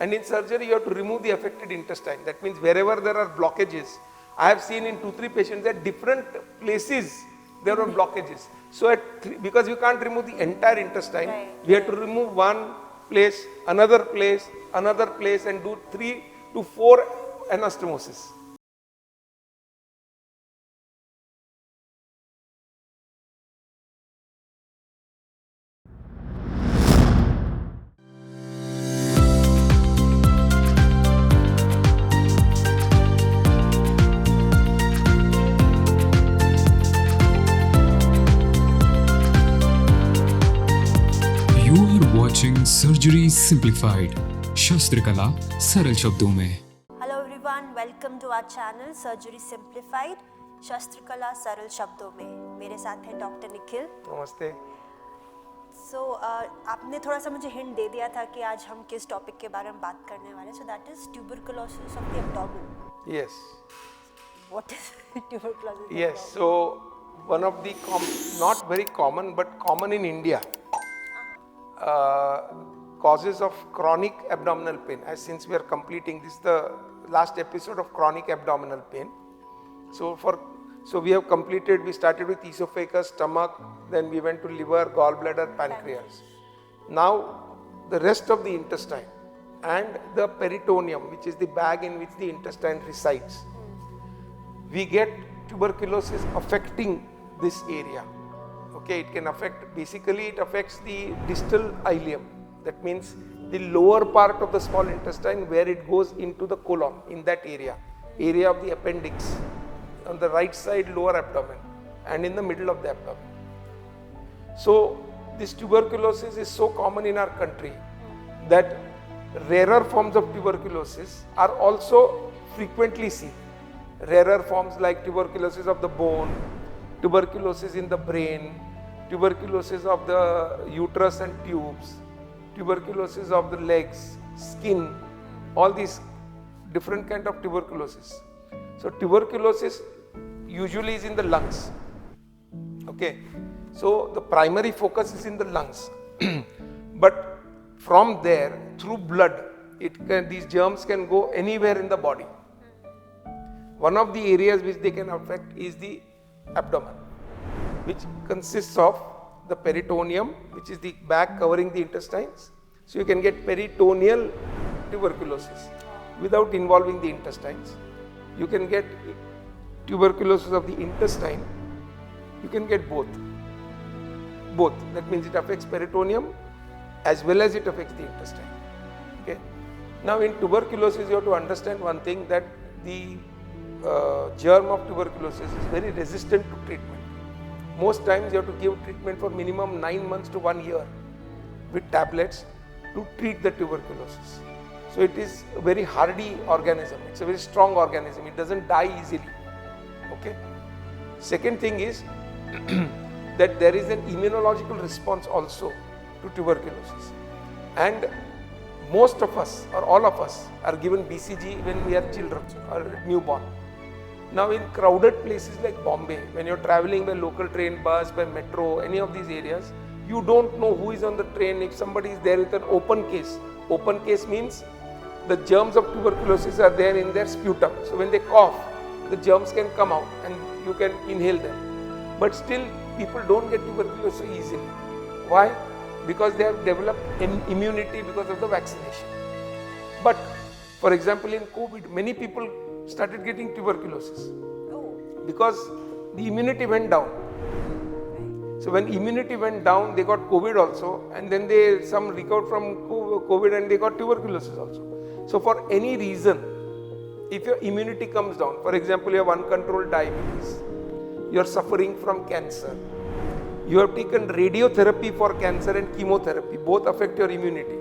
And in surgery, you have to remove the affected intestine. That means wherever there are blockages, I have seen in 2-3 patients at different places there are blockages. So because you can't remove the entire intestine, we have to remove one place, another place, and do 3 to 4 anastomosis. Surgery simplified, शस्त्र कला सरल शब्दों में। Hello everyone, welcome to our channel surgery simplified, शस्त्र कला सरल शब्दों में। मेरे साथ हैं डॉक्टर निखिल। नमस्ते। आपने थोड़ा सा मुझे हिंट दे दिया था कि आज हम किस टॉपिक के बारे में बात करने वाले हैं। So that is tuberculosis of the abdomen. Yes. What is tuberculosis? Yes, so one of the not very common but common in India causes of chronic abdominal pain. As since we are completing this, the last episode of chronic abdominal pain. So we have completed. We started with esophagus, stomach, then we went to liver, gallbladder, pancreas. Now the rest of the intestine and the peritoneum, which is the bag in which the intestine resides, we get tuberculosis affecting this area. Okay, it can affect, basically it affects the distal ileum. That means the lower part of the small intestine where it goes into the colon, in that area of the appendix, on the right side lower abdomen and in the middle of the abdomen. So this tuberculosis is so common in our country that rarer forms of tuberculosis are also frequently seen. Rarer forms like tuberculosis of the bone, tuberculosis in the brain, tuberculosis of the uterus and tubes, tuberculosis of the legs, skin, all these different kind of tuberculosis. So tuberculosis usually is in the lungs. Okay, so the primary focus is in the lungs, but from there through blood, these germs can go anywhere in the body. One of the areas which they can affect is the abdomen, which consists of the peritoneum, which is the bag covering the intestines. So you can get peritoneal tuberculosis without involving the intestines. You can get tuberculosis of the intestine. You can get both. That means it affects peritoneum as well as it affects the intestine. Okay. Now in tuberculosis, you have to understand one thing, that the germ of tuberculosis is very resistant to treatment. Most times you have to give treatment for minimum 9 months to 1 year with tablets to treat the tuberculosis. So it is a very hardy organism. It's a very strong organism. It doesn't die easily. Okay. Second thing is that there is an immunological response also to tuberculosis. And most of us or all of us are given BCG when we are children or newborn. Now in crowded places like Bombay, when you're traveling by local train, bus, by metro, any of these areas, you don't know who is on the train. If somebody is there with an open case means the germs of tuberculosis are there in their sputum. So when they cough, the germs can come out and you can inhale them. But still people don't get tuberculosis so easily. Why? Because they have developed immunity because of the vaccination. But for example, in COVID, many people started getting tuberculosis because the immunity went down. So when immunity went down, they got COVID also, and then some recovered from COVID and they got tuberculosis also. So for any reason, if your immunity comes down, for example, you have uncontrolled diabetes, you are suffering from cancer, you have taken radiotherapy for cancer and chemotherapy, both affect your immunity,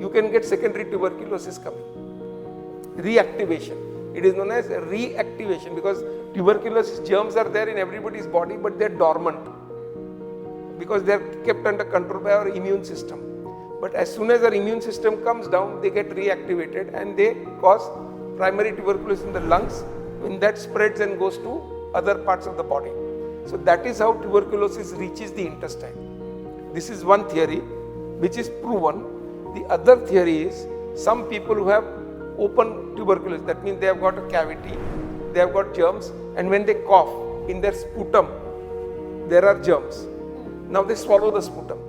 you can get secondary tuberculosis coming. Reactivation. It is known as reactivation because tuberculosis germs are there in everybody's body, but they are dormant because they are kept under control by our immune system. But as soon as our immune system comes down, they get reactivated and they cause primary tuberculosis in the lungs, when that spreads and goes to other parts of the body. So that is how tuberculosis reaches the intestine. This is one theory which is proven. The other theory is some people who have open tuberculosis, that means they have got a cavity, they have got germs, and when they cough, in their sputum, there are germs. Now they swallow the sputum.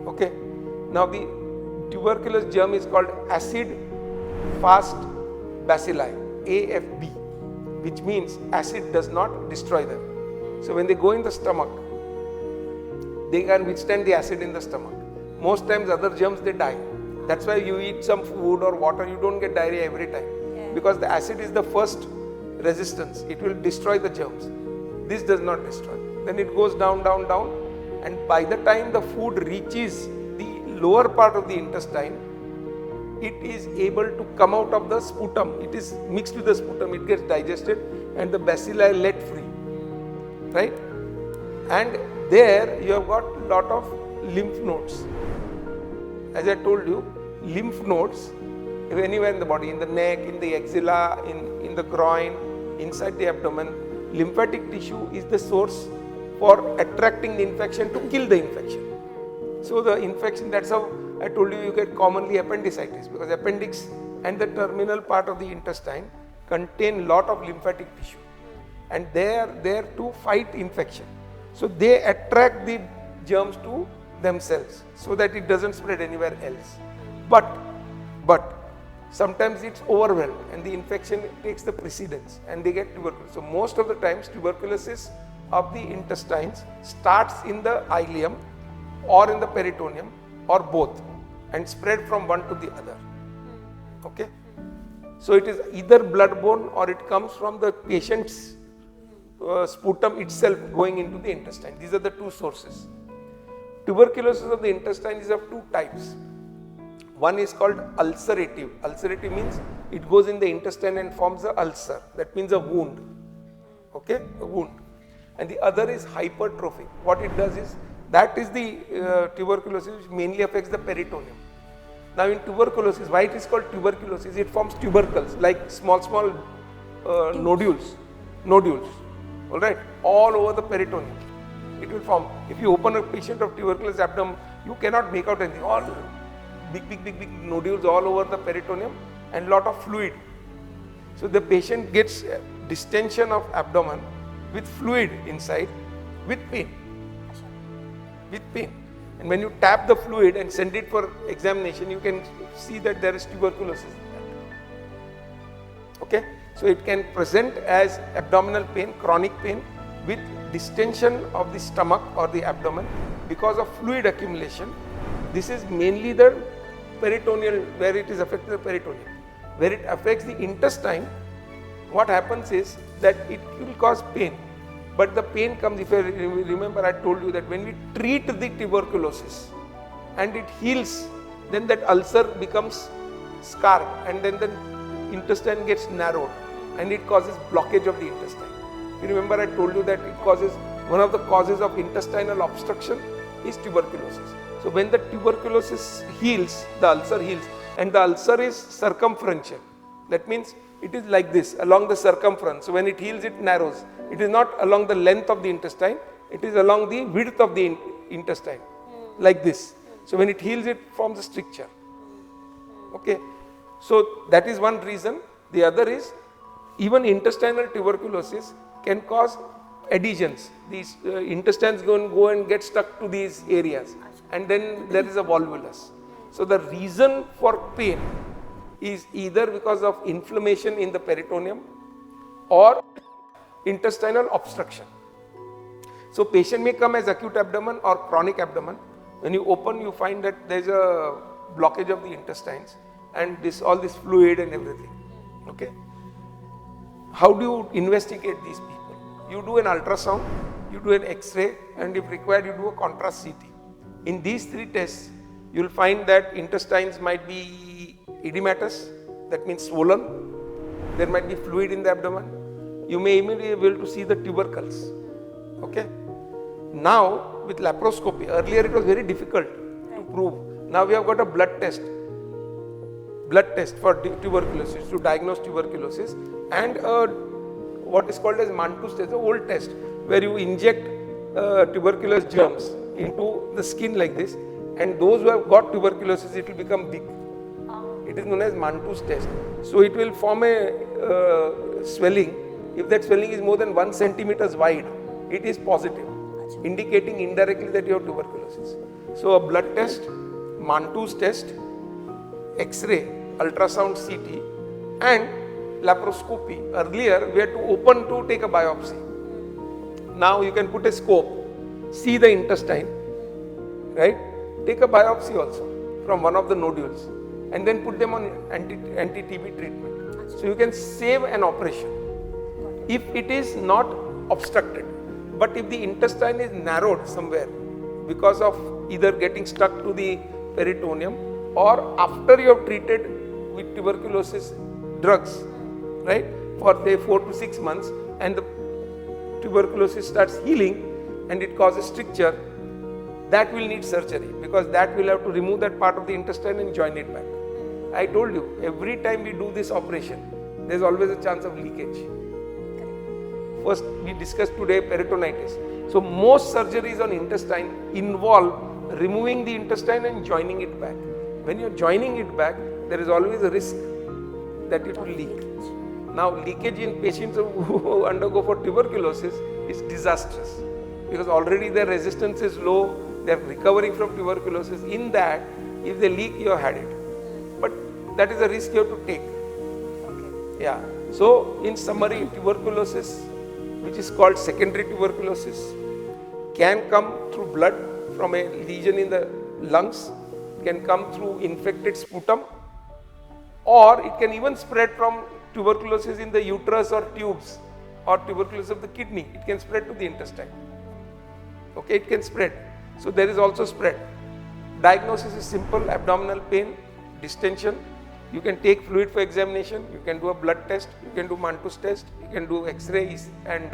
Okay. Now the tuberculous germ is called acid fast bacilli, AFB, which means acid does not destroy them. So when they go in the stomach, they can withstand the acid in the stomach. Most times other germs, they die. That's why you eat some food or water, you don't get diarrhea every time. Because the acid is the first resistance. It will destroy the germs. This does not destroy. Then it goes down, down, down, and by the time the food reaches the lower part of the intestine, it is able to come out of the sputum. It is mixed with the sputum, it gets digested, and the bacilli let free. Right? And there you have got lot of lymph nodes. As I told you, lymph nodes anywhere in the body, in the neck, in the axilla, in the groin, inside the abdomen. Lymphatic tissue is the source for attracting the infection to kill the infection. So the infection, that's how I told you get commonly appendicitis, because appendix and the terminal part of the intestine contain lot of lymphatic tissue, and they are there to fight infection. So they attract the germs to themselves so that it doesn't spread anywhere else. But sometimes it's overwhelmed and the infection takes the precedence and they get tuberculosis. So most of the times tuberculosis of the intestines starts in the ileum or in the peritoneum or both and spread from one to the other. Okay? So it is either bloodborne or it comes from the patient's sputum itself going into the intestine. These are the two sources. Tuberculosis of the intestine is of two types. One is called ulcerative. Ulcerative means it goes in the intestine and forms an ulcer. That means a wound. Okay? A wound. And the other is hypertrophic. What it does is, that is the tuberculosis which mainly affects the peritoneum. Now in tuberculosis, why it is called tuberculosis? It forms tubercles, like small nodules. Alright? All over the peritoneum. It will form. If you open a patient of tuberculous abdomen, you cannot make out anything. All big nodules all over the peritoneum and lot of fluid. So the patient gets distension of abdomen with fluid inside with pain. And when you tap the fluid and send it for examination, you can see that there is tuberculosis in that. Okay? So it can present as abdominal pain, chronic pain with distension of the stomach or the abdomen because of fluid accumulation. This is mainly the peritoneal, where it is affecting the peritoneum. Where it affects the intestine, what happens is that it will cause pain. But the pain comes, if you remember, I told you that when we treat the tuberculosis and it heals, then that ulcer becomes scarred and then the intestine gets narrowed and it causes blockage of the intestine. You remember I told you that it causes, one of the causes of intestinal obstruction is tuberculosis. So when the tuberculosis heals, the ulcer heals, and the ulcer is circumferential. That means it is like this, along the circumference. So when it heals, it narrows. It is not along the length of the intestine, it is along the width of the intestine, like this. So when it heals, it forms a stricture. Okay. So that is one reason. The other is, even intestinal tuberculosis can cause adhesions. These intestines go and get stuck to these areas, and then there is a volvulus. So the reason for pain is either because of inflammation in the peritoneum or intestinal obstruction. So patient may come as acute abdomen or chronic abdomen. When you open, you find that there is a blockage of the intestines and all this fluid and everything. Okay. How do you investigate these people? You do an ultrasound, you do an X-ray, and if required, you do a contrast CT. In these three tests, you will find that intestines might be edematous, that means swollen. There might be fluid in the abdomen. You may even be able to see the tubercles. Okay. Now, with laparoscopy, earlier it was very difficult to prove. Now we have got a blood test for tuberculosis, to diagnose tuberculosis, and what is called as Mantoux test, the old test, where you inject tuberculous germs into the skin like this, and those who have got tuberculosis, it will become big. It is known as Mantoux test. So it will form a swelling. If that swelling is more than 1 centimeters wide, it is positive, indicating indirectly that you have tuberculosis. So a blood test, Mantoux test, X-ray, ultrasound CT and laparoscopy. Earlier we had to open to take a biopsy. Now you can put a scope, see the intestine, right? Take a biopsy also from one of the nodules and then put them on anti-TB treatment. So you can save an operation if it is not obstructed. But if the intestine is narrowed somewhere because of either getting stuck to the peritoneum or after you have treated with tuberculosis drugs, right, for say 4 to 6 months and the tuberculosis starts healing and it causes stricture, that will need surgery because that will have to remove that part of the intestine and join it back. I told you, every time we do this operation, there is always a chance of leakage. First, we discussed today peritonitis. So most surgeries on intestine involve removing the intestine and joining it back. When you are joining it back, there is always a risk that it will leak. Now, leakage in patients who undergo for tuberculosis is disastrous because already their resistance is low, they are recovering from tuberculosis. In that, if they leak, you have had it. But that is a risk you have to take. Okay. Yeah. So, in summary, tuberculosis, which is called secondary tuberculosis, can come through blood from a lesion in the lungs, can come through infected sputum, or it can even spread from tuberculosis in the uterus or tubes or tuberculosis of the kidney. It can spread to the intestine. Okay, it can spread. So there is also spread. Diagnosis is simple: abdominal pain, distension. You can take fluid for examination. You can do a blood test. You can do Mantoux test. You can do X-rays and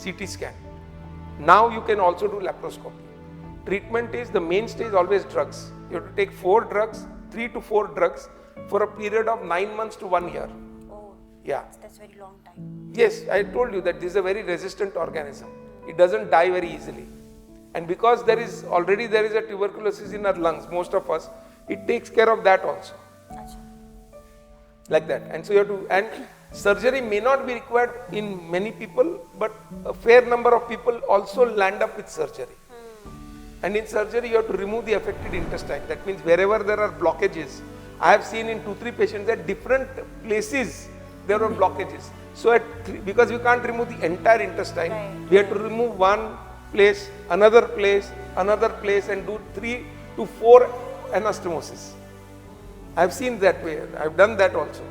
CT scan. Now you can also do laparoscopy. Treatment is, the mainstay is always drugs. You have to take 4 drugs, 3 to 4 drugs for a period of 9 months to 1 year. Oh, yeah. That's very long time. Yes, I told you that this is a very resistant organism. It doesn't die very easily. And because there is a tuberculosis in our lungs, most of us, it takes care of that also. Like that. And so you have to, and surgery may not be required in many people, but a fair number of people also land up with surgery. And in surgery, you have to remove the affected intestine. That means wherever there are blockages, I have seen in 2-3 patients at different places there are blockages. So because you can't remove the entire intestine, we have to remove one place, another place, and do 3 to 4 anastomosis. I have seen that way. I have done that also.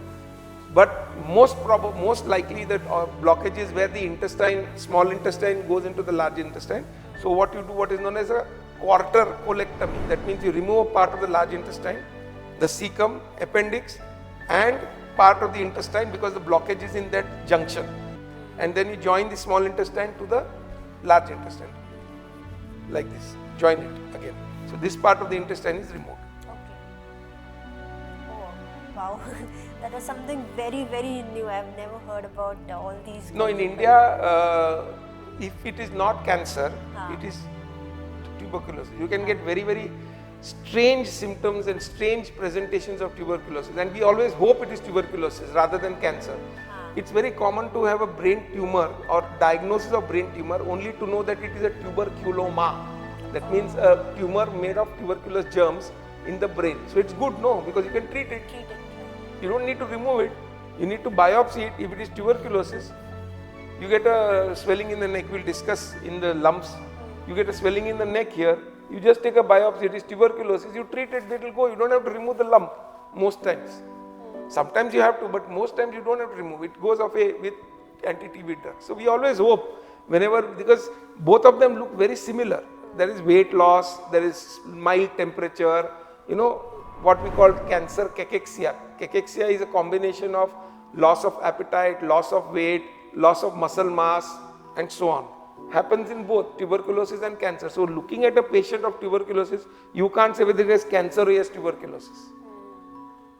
But most likely that blockages where the intestine, small intestine goes into the large intestine. So what you do, what is known as a quarter colectomy. That means you remove a part of the large intestine, the cecum, appendix, and part of the intestine because the blockage is in that junction. And then you join the small intestine to the large intestine. Like this. Join it again. So this part of the intestine is removed. Wow, that is something very, very new. I have never heard about all these. No, in India, if it is not cancer, it is tuberculosis. You can get very, very strange symptoms and strange presentations of tuberculosis, and we always hope it is tuberculosis rather than cancer. It's very common to have a brain tumor or diagnosis of brain tumor only to know that it is a tuberculoma. That means a tumor made of tuberculous germs in the brain. So it's good, no, because you can treat it. You don't need to remove it. You need to biopsy it. If it is tuberculosis, you get a swelling in the neck. We'll discuss in the lumps. You get a swelling in the neck here. You just take a biopsy. It is tuberculosis. You treat it. It will go. You don't have to remove the lump most times. Sometimes you have to, but most times you don't have to remove. It goes away with anti-TB drugs. So we always hope whenever, because both of them look very similar. There is weight loss. There is mild temperature. You know, what we call cancer cachexia. Cachexia is a combination of loss of appetite, loss of weight, loss of muscle mass, and so on. Happens in both tuberculosis and cancer. So looking at a patient of tuberculosis, you can't say whether it is cancer or it is tuberculosis.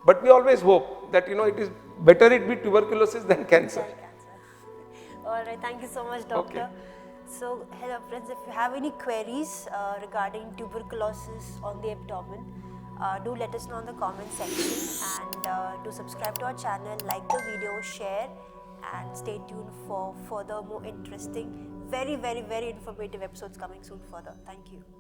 But we always hope that, it is better it be tuberculosis than cancer. Alright, thank you so much, doctor. Okay. So, hello friends, if you have any queries regarding tuberculosis on the abdomen, Do let us know in the comment section, and do subscribe to our channel, like the video, share, and stay tuned for further more interesting, very informative episodes coming soon further. Thank you.